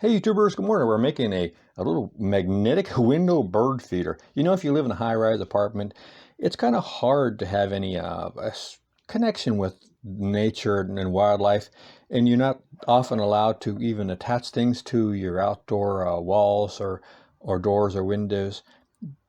Hey YouTubers, good morning. We're making a little magnetic window bird feeder. You know, if you live in a high-rise apartment, it's kind of hard to have any connection with nature and wildlife, and you're not often allowed to even attach things to your outdoor walls or doors or windows.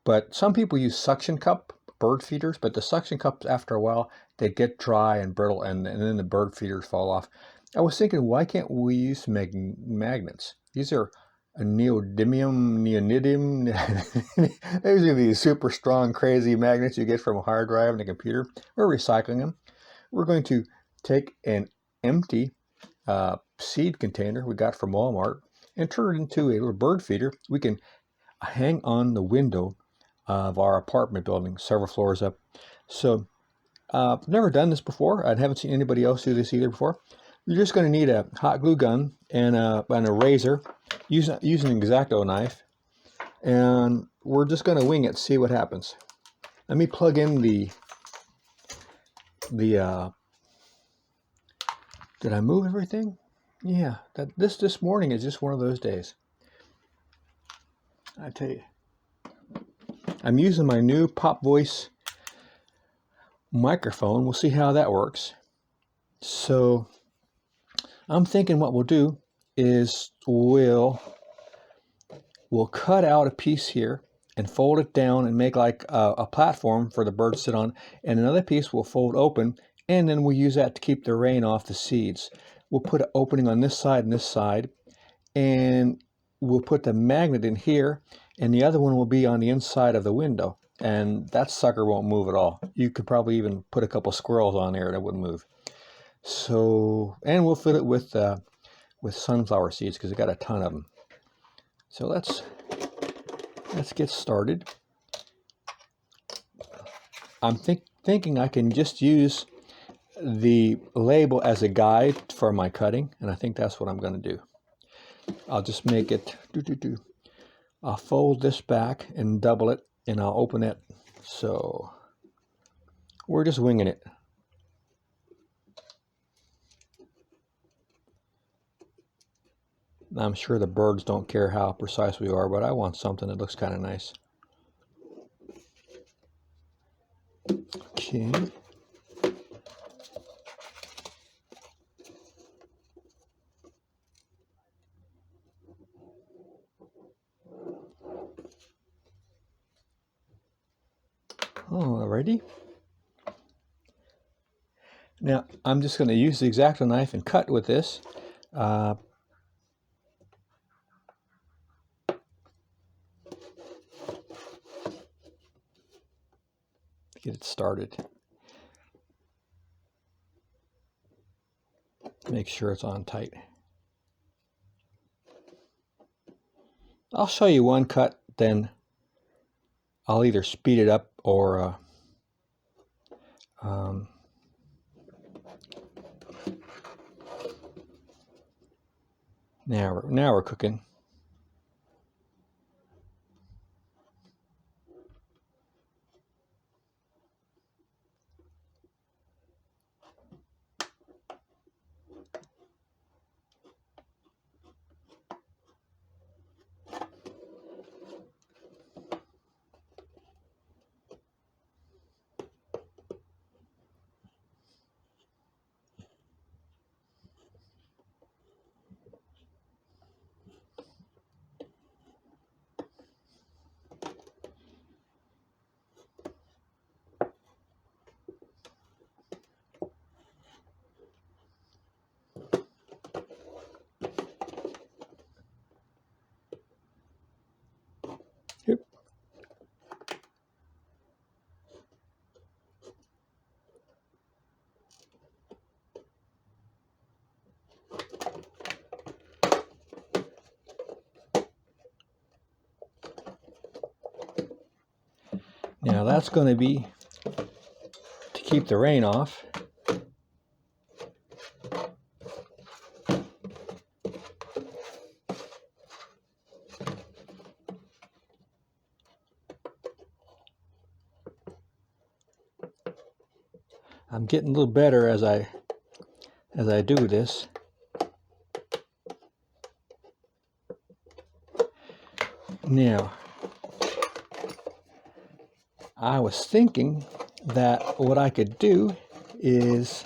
But some people use suction cup bird feeders, but the suction cups, after a while, they get dry and brittle, and then the bird feeders fall off. I was thinking, why can't we use magnets? These are a neodymium. These are these super strong, crazy magnets you get from a hard drive in a computer. We're recycling them. We're going to take an empty seed container we got from Walmart and turn it into a little bird feeder. We can hang on the window of our apartment building, several floors up. So I've never done this before. I haven't seen anybody else do this either before. You're just going to need a hot glue gun and a razor. Use an X-Acto knife, and we're just going to wing it, see what happens. Let me plug in the did I move everything? Yeah, this morning is just one of those days. I tell you. I'm using my new Pop Voice microphone. We'll see how that works. So I'm thinking what we'll do is we'll cut out a piece here and fold it down and make like a platform for the bird to sit on, and another piece we'll fold open, and then we'll use that to keep the rain off the seeds. We'll put an opening on this side and this side, and we'll put the magnet in here, and the other one will be on the inside of the window, and that sucker won't move at all. You could probably even put a couple squirrels on there that wouldn't move. So, and we'll fill it with sunflower seeds because I got a ton of them. So let's get started. I'm thinking I can just use the label as a guide for my cutting, and I think that's what I'm going to do. I'll just make it, I'll fold this back and double it, and I'll open it. So we're just winging it. I'm sure the birds don't care how precise we are, but I want something that looks kind of nice. Okay. Alrighty. Now I'm just going to use the X-Acto knife and cut with this. Get it started. Make sure it's on tight. I'll show you one cut, then I'll either speed it up or now we're cooking. Yep. Now that's going to be to keep the rain off. I'm getting a little better as I do this. Now, I was thinking that what I could do is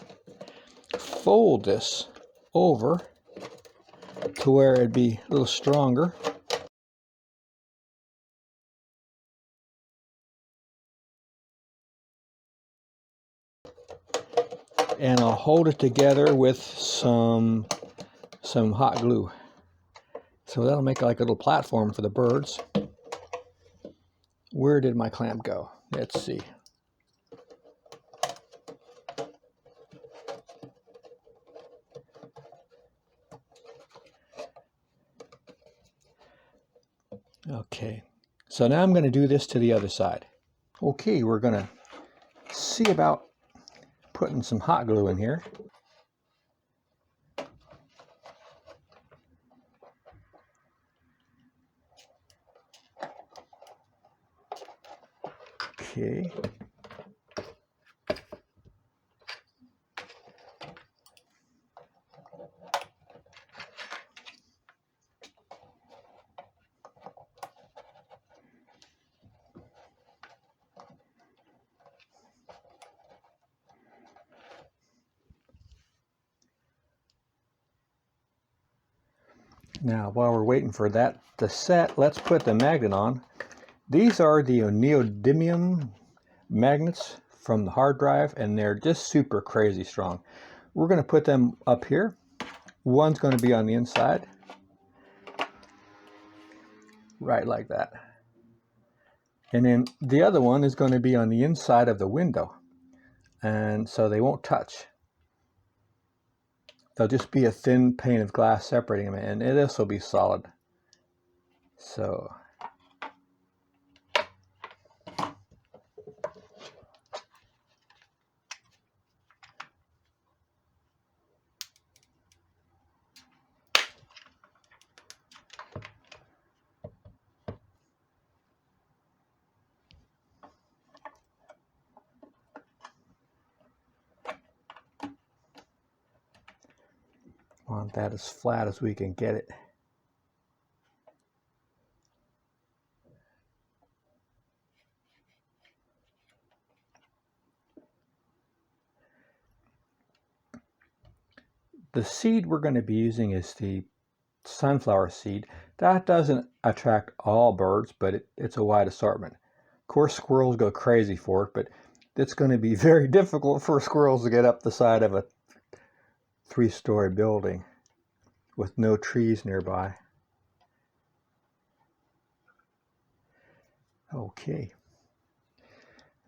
fold this over to where it'd be a little stronger. And I'll hold it together with some hot glue. So that'll make like a little platform for the birds. Where did my clamp go? Let's see. Okay, so now I'm going to do this to the other side. Okay, we're going to see about putting some hot glue in here. Okay. Now, while we're waiting for that to set, let's put the magnet on. These are the neodymium magnets from the hard drive, and they're just super crazy strong. We're going to put them up here. One's going to be on the inside, right like that. And then the other one is going to be on the inside of the window, and so they won't touch. There'll just be a thin pane of glass separating them, and this will be solid. So want that as flat as we can get it. The seed we're going to be using is the sunflower seed. That doesn't attract all birds, but it's a wide assortment. Of course, squirrels go crazy for it, but it's going to be very difficult for squirrels to get up the side of a 3-story building with no trees nearby. Okay.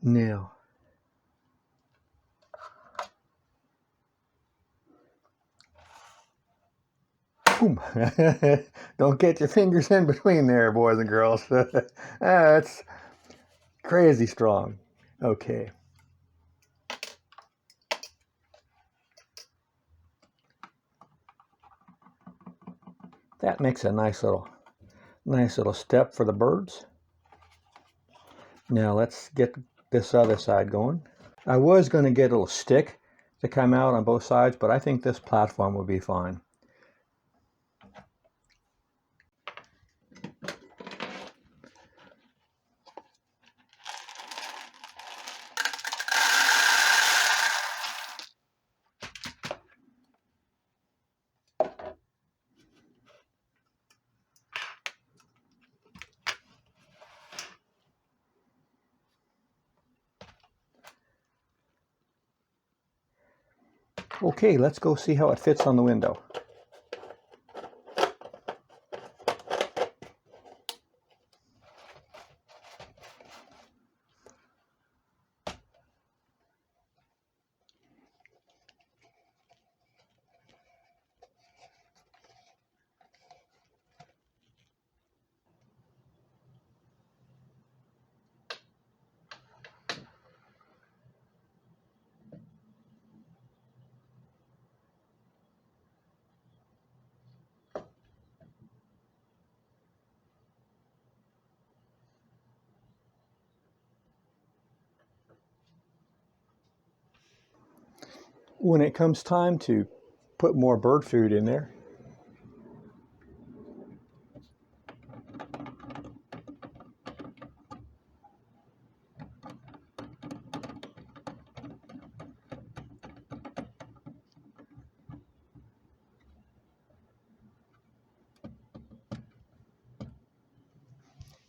Now, boom. Don't get your fingers in between there, boys and girls. That's crazy strong. Okay. That makes a nice little step for the birds. Now let's get this other side going. I was going to get a little stick to come out on both sides, but I think this platform will be fine. Okay, let's go see how it fits on the window. When it comes time to put more bird food in there,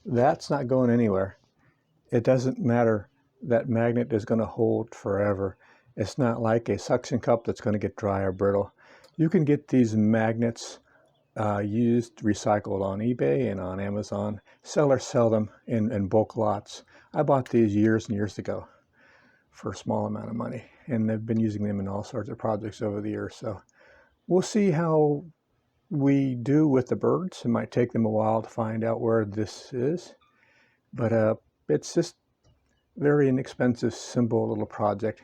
That's not going anywhere. It doesn't matter. That magnet is going to hold forever. It's not like a suction cup that's going to get dry or brittle. You can get these magnets used, recycled on eBay and on Amazon. Sellers sell them in bulk lots. I bought these years and years ago for a small amount of money, and they've been using them in all sorts of projects over the years. So we'll see how we do with the birds. It might take them a while to find out where this is, but it's just very inexpensive, simple little project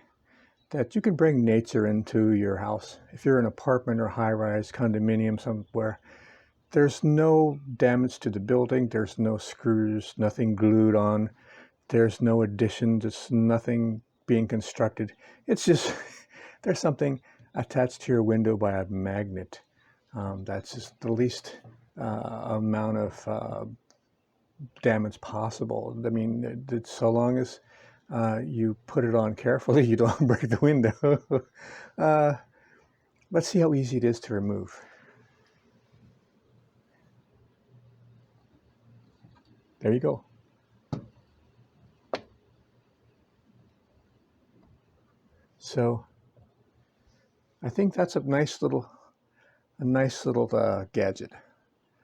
that you can bring nature into your house. If you're in an apartment or high-rise condominium somewhere, there's no damage to the building. There's no screws, nothing glued on. There's no addition, just nothing being constructed. It's just, there's something attached to your window by a magnet. That's just the least amount of damage possible. I mean, so long as you put it on carefully, you don't break the window. Let's see how easy it is to remove. There you go. So I think that's a nice little gadget.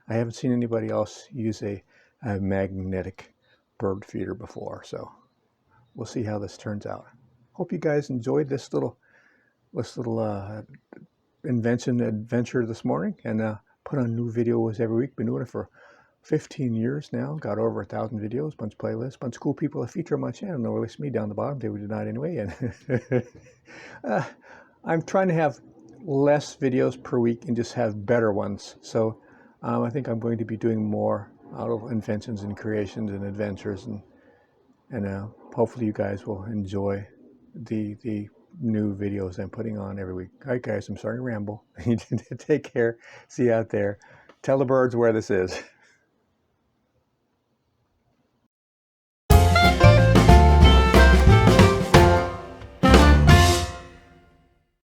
I haven't seen anybody else use a magnetic bird feeder before, so we'll see how this turns out. Hope you guys enjoyed this little invention adventure this morning, and put on new videos every week. Been doing it for 15 years now. Got over 1,000 videos, bunch of playlists, bunch of cool people that feature on my channel. No, at least me down the bottom. They were denied anyway. And I'm trying to have less videos per week and just have better ones. So I think I'm going to be doing more out of inventions and creations and adventures, and hopefully you guys will enjoy the new videos I'm putting on every week. All right, guys, I'm starting to ramble. Take care. See you out there. Tell the birds where this is.